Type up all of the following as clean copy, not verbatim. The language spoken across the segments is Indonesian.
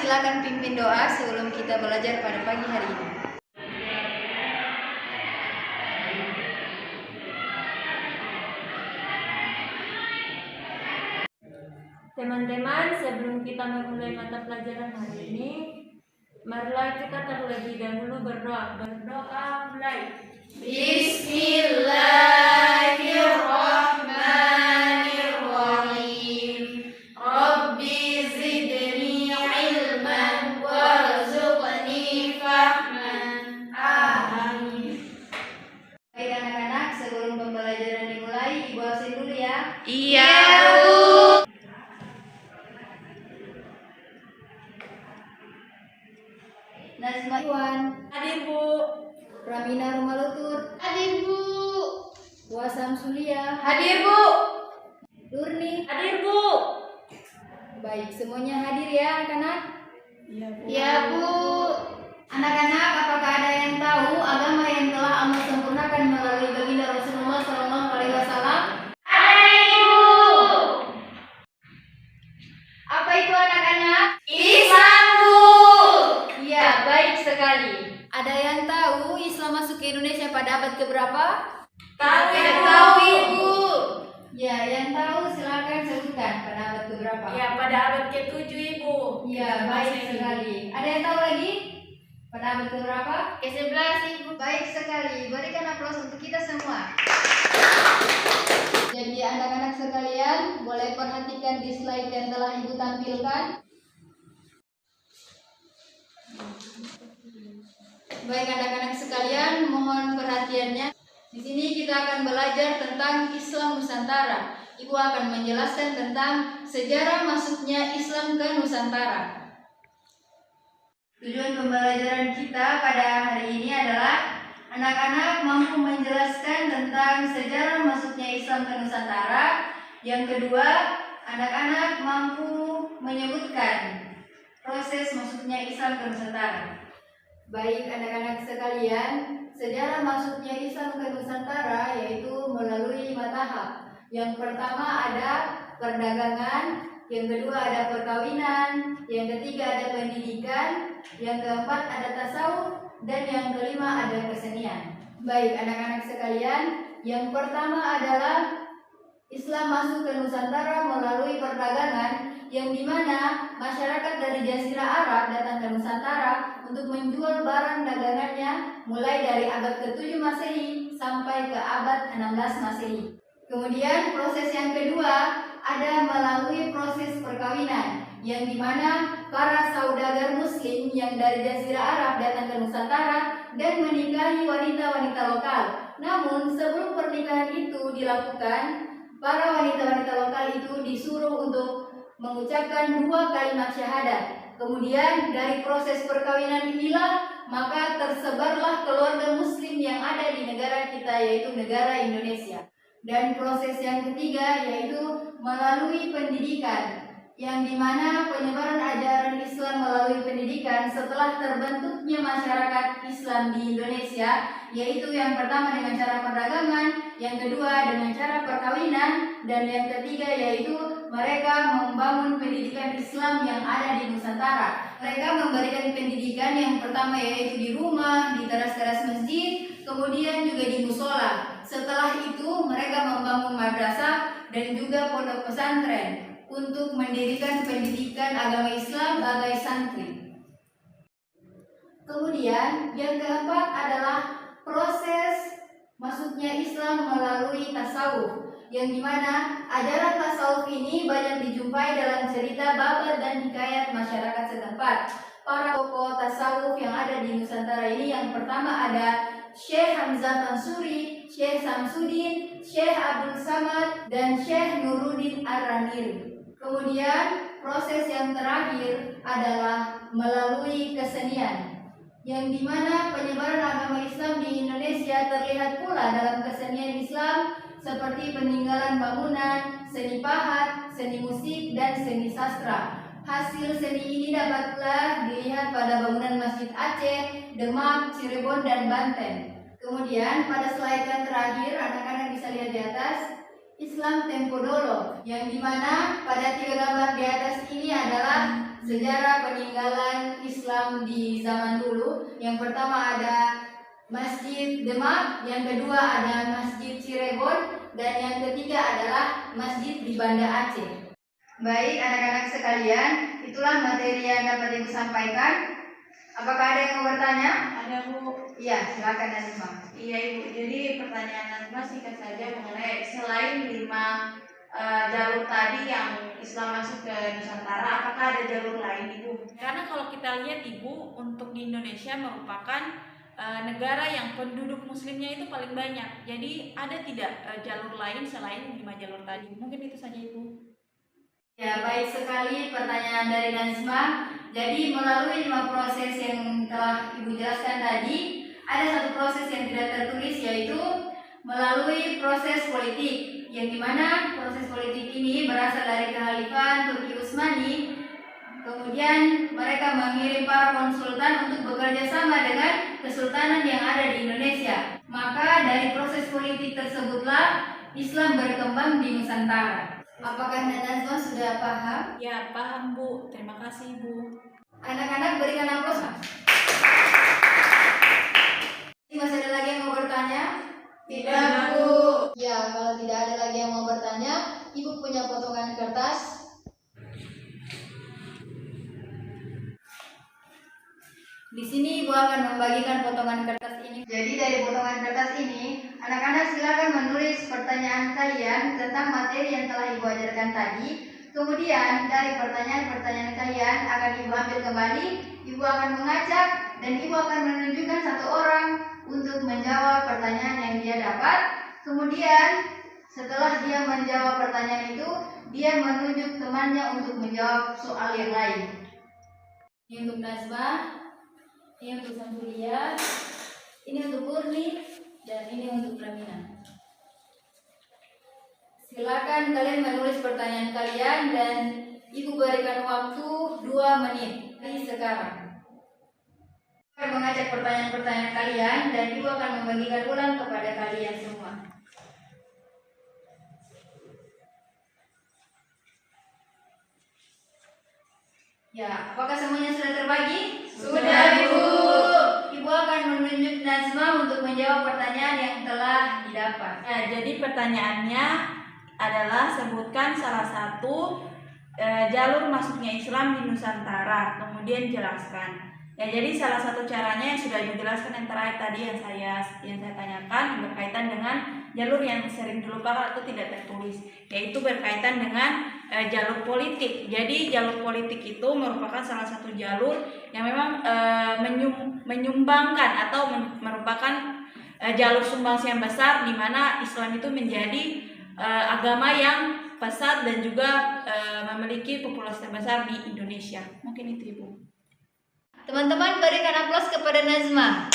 silakan pimpin doa sebelum kita belajar pada pagi hari ini. Teman-teman, sebelum kita memulai mata pelajaran hari ini, marilah kita terlebih dahulu berdoa. Berdoa mulai. Bismillahirrahmanirrahim. Rabbi zidni ilman warzuqni fahman. Amin. Baik anak-anak, sebelum pembelajaran dimulai, Ibu absen dulu ya. Iya, Bu. Nazma Iwan, Hadir, Bu. Ramina Rumalutur, Hadir, Bu. Wasam Sulia, Hadir, Bu. Durni. Hadir, Bu. Baik, semuanya hadir ya anak-anak. Ya, Bu. Anak-anak, apakah ada yang tahu agama yang telah Allah sempurnakan melalui baginda Rasulullah SAW? Ada, Ibu. Apa itu anak-anak? Islam, Bu. Iya, baik sekali. Ada yang tahu Islam masuk ke Indonesia pada abad keberapa? Tahu, Yang Ibu. tahu, Ibu. Ya, yang tahu silakan sebutkan pada abad keberapa. Ya, pada abad ke-7, Ibu. Iya, baik sekali. Ada yang tahu lagi? Pada abad keberapa? Ke-11, Ibu. Baik sekali. Berikan aplaus untuk kita semua. Jadi anak-anak sekalian, boleh perhatikan di slide yang telah Ibu tampilkan. Baik anak-anak sekalian, mohon perhatiannya. Di sini kita akan belajar tentang Islam Nusantara. Ibu akan menjelaskan tentang sejarah masuknya Islam ke Nusantara. Tujuan pembelajaran kita pada hari ini adalah anak-anak mampu menjelaskan tentang sejarah masuknya Islam ke Nusantara. Yang kedua, anak-anak mampu menyebutkan proses masuknya Islam ke Nusantara. Baik anak-anak sekalian, sejarah masuknya Islam ke Nusantara yaitu melalui 5 tahap. Yang pertama ada perdagangan, yang kedua ada perkawinan, yang ketiga ada pendidikan, yang keempat ada tasawuf, dan yang kelima ada kesenian. Baik anak-anak sekalian, yang pertama adalah Islam masuk ke Nusantara melalui perdagangan, yang dimana masyarakat dari Jazirah Arab datang ke Nusantara untuk menjual barang dagangannya mulai dari abad ke-7 Masehi sampai ke abad 16 Masehi. Kemudian proses yang kedua ada melalui proses perkawinan, yang dimana para saudagar muslim yang dari Jazirah Arab datang ke Nusantara dan menikahi wanita-wanita lokal. Namun sebelum pernikahan itu dilakukan, para wanita-wanita lokal itu disuruh untuk mengucapkan 2 kalimat syahadat. Kemudian dari proses perkawinan inilah maka tersebarlah keluarga muslim yang ada di negara kita, yaitu negara Indonesia. Dan proses yang ketiga yaitu melalui pendidikan, yang dimana penyebaran ajaran Islam melalui pendidikan setelah terbentuknya masyarakat Islam di Indonesia, yaitu yang pertama dengan cara perdagangan, yang kedua dengan cara perkawinan, dan yang ketiga yaitu mereka membangun pendidikan Islam yang ada di Nusantara. Mereka memberikan pendidikan yang pertama yaitu di rumah, di teras-teras masjid, kemudian juga di musola. Setelah itu mereka membangun madrasah dan juga pondok pesantren untuk mendirikan pendidikan agama Islam sebagai santri. Kemudian yang keempat adalah proses masuknya Islam melalui tasawuf, yang dimana ajaran tasawuf ini banyak dijumpai dalam cerita babat dan hikayat masyarakat setempat. Para tokoh tasawuf yang ada di Nusantara ini, yang pertama ada Syekh Hamzah Mansuri, Syekh Samsudin, Syekh Abdul Samad, dan Syekh Nuruddin Ar-Raniri. Kemudian proses yang terakhir adalah melalui kesenian, yang dimana penyebaran agama Islam di Indonesia terlihat pula dalam kesenian Islam seperti peninggalan bangunan, seni pahat, seni musik, dan seni sastra. Hasil seni ini dapatlah dilihat pada bangunan Masjid Aceh, Demak, Cirebon, dan Banten. Kemudian pada slide yang terakhir, anak-anak bisa lihat di atas, Islam Tempo Dolo, yang dimana pada 3 gambar di atas ini adalah sejarah peninggalan Islam di zaman dulu. Yang pertama ada Masjid Demak, yang kedua ada Masjid Cirebon, dan yang ketiga adalah Masjid di Banda Aceh. Baik anak-anak sekalian, itulah materi yang dapat Ibu sampaikan. Apakah ada yang mau bertanya? Ada Bu. Iya, silakan Nazma. Iya Ibu, jadi pertanyaan Nazma singkat saja mengenai selain 5 jalur tadi yang Islam masuk ke Nusantara, apakah ada jalur lain Ibu? Karena kalau kita lihat Ibu, untuk di Indonesia merupakan negara yang penduduk muslimnya itu paling banyak. Jadi ada tidak jalur lain selain 5 jalur tadi? Mungkin itu saja Ibu. Ya, baik sekali pertanyaan dari Nazma. Jadi melalui 5 proses yang telah Ibu jelaskan tadi, ada satu proses yang tidak tertulis, yaitu melalui proses politik, yang dimana proses politik ini berasal dari Kekhalifan Turki Utsmani. Kemudian mereka mengirim para konsultan untuk bekerja sama dengan kesultanan yang ada di Indonesia. Maka dari proses politik tersebutlah Islam berkembang di Nusantara. Apakah Nazma sudah paham? Ya, paham Bu. Terima kasih Bu. Anak-anak berikan aplaus. Masih ada lagi yang mau bertanya? Tidak, Bu. Ya, kalau tidak ada lagi yang mau bertanya, Ibu punya potongan kertas. Di sini Ibu akan membagikan potongan kertas ini. Jadi dari potongan kertas ini, anak-anak silakan menulis pertanyaan kalian tentang materi yang telah Ibu ajarkan tadi. Kemudian dari pertanyaan-pertanyaan kalian akan Ibu ambil kembali, Ibu akan mengacak, dan Ibu akan menunjukkan satu orang untuk menjawab pertanyaan yang dia dapat. Kemudian setelah dia menjawab pertanyaan itu, dia menunjuk temannya untuk menjawab soal yang lain. Ini untuk Nazma, ini untuk Samsulia, ini untuk Murni, dan ini untuk Ramina. Silakan kalian menulis pertanyaan kalian dan Ibu berikan waktu 2 menit dari sekarang. Ibu akan mengajak pertanyaan-pertanyaan kalian dan Ibu akan membagikan ulang kepada kalian semua. Ya, apakah semuanya sudah terbagi? Sudah, Ibu. Ibu akan menunjuk Nazma untuk menjawab pertanyaan yang telah didapat. Ya, jadi pertanyaannya adalah sebutkan salah satu jalur masuknya Islam di Nusantara, kemudian jelaskan. Ya, jadi salah satu caranya yang sudah dijelaskan yang terakhir tadi yang saya tanyakan berkaitan dengan jalur yang sering dilupakan atau tidak tertulis, yaitu berkaitan dengan jalur politik. Jadi jalur politik itu merupakan salah satu jalur yang memang menyumbangkan atau merupakan jalur sumbangsi yang besar di mana Islam itu menjadi agama yang pesat dan juga memiliki populasi terbesar di Indonesia. Mungkin itu Ibu. Teman-teman berikan aplaus kepada Nazma.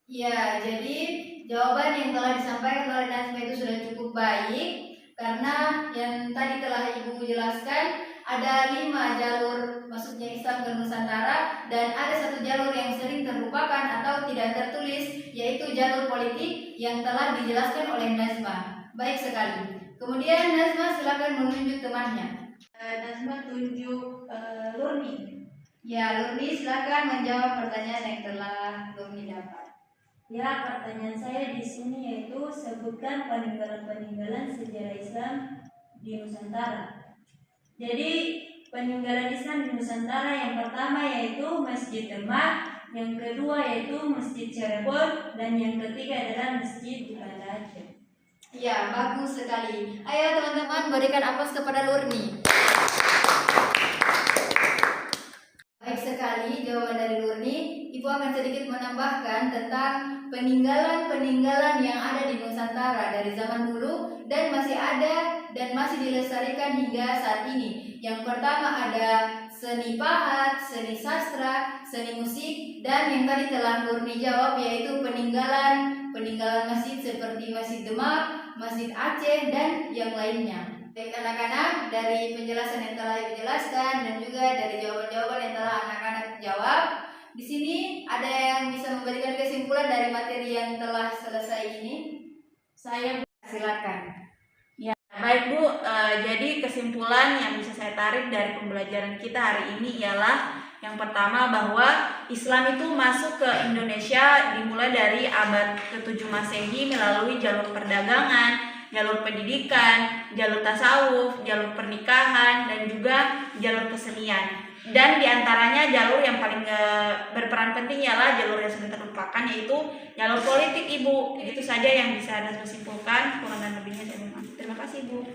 Ya, jadi jawaban yang telah disampaikan oleh Nazma itu sudah cukup baik, karena yang tadi telah Ibu jelaskan ada 5 jalur masuknya Islam ke Nusantara, dan ada satu jalur yang sering terlupakan atau tidak tertulis, yaitu jalur politik yang telah dijelaskan oleh Nazma. Baik sekali. Kemudian Nazma silakan menunjuk temannya. Nazma tunjuk Lurni. Ya, Lurni silakan menjawab pertanyaan yang telah Lurni dapat. Ya, pertanyaan saya di sini yaitu sebutkan peninggalan-peninggalan sejarah Islam di Nusantara. Jadi peninggalan Islam di Nusantara yang pertama yaitu Masjid Demak, yang kedua yaitu Masjid Cirebon, dan yang ketiga adalah Masjid di Banda Aceh. Ya, bagus sekali. Ayo teman-teman berikan aplaus kepada Lurni. Baik sekali jawaban dari Lurni. Ibu akan sedikit menambahkan tentang peninggalan-peninggalan yang ada di Nusantara dari zaman dulu dan masih ada dan masih dilestarikan hingga saat ini. Yang pertama ada seni pahat, seni sastra, seni musik, dan yang tadi telah Lurni jawab yaitu peninggalan masjid seperti Masjid Demak, Masjid Aceh, dan yang lainnya. Baik anak-anak, dari penjelasan yang telah Ibu jelaskan dan juga dari jawaban-jawaban yang telah anak-anak jawab, di sini ada yang bisa memberikan kesimpulan dari materi yang telah selesai ini? Saya Silakan. Baik Bu, jadi kesimpulan yang bisa saya tarik dari pembelajaran kita hari ini ialah yang pertama bahwa Islam itu masuk ke Indonesia dimulai dari abad ke-7 Masehi melalui jalur perdagangan, jalur pendidikan, jalur tasawuf, jalur pernikahan, dan juga jalur kesenian. Dan diantaranya jalur yang paling berperan penting ialah jalur yang sering terlupakan, yaitu jalur politik, Ibu. Itu saja yang bisa Nazma simpulkan. Kurang dan lebihnya saya mohon maaf. Terima kasih, Bu.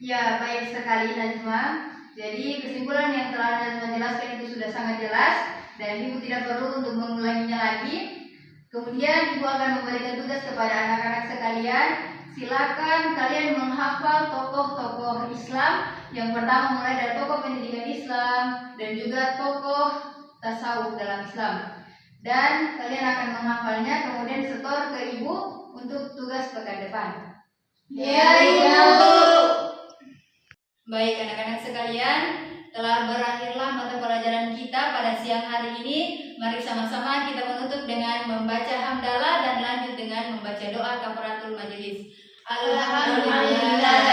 Ya, baik sekali Najma. Jadi kesimpulan yang telah Najma jelaskan itu sudah sangat jelas dan Ibu tidak perlu untuk mengulanginya lagi. Kemudian Ibu akan memberikan tugas kepada anak-anak sekalian. Silakan kalian menghafal tokoh-tokoh Islam. Yang pertama mulai dari tokoh pendidikan Islam dan juga tokoh tasawuf dalam Islam. Dan kalian akan menghafalnya kemudian setor ke Ibu untuk tugas pekan depan. Ya, Ibu. Baik anak-anak sekalian, telah berakhirlah mata pelajaran kita pada siang hari ini. Mari sama-sama kita menutup dengan membaca hamdalah dan lanjut dengan membaca doa kafaratul majelis. Alhamdulillah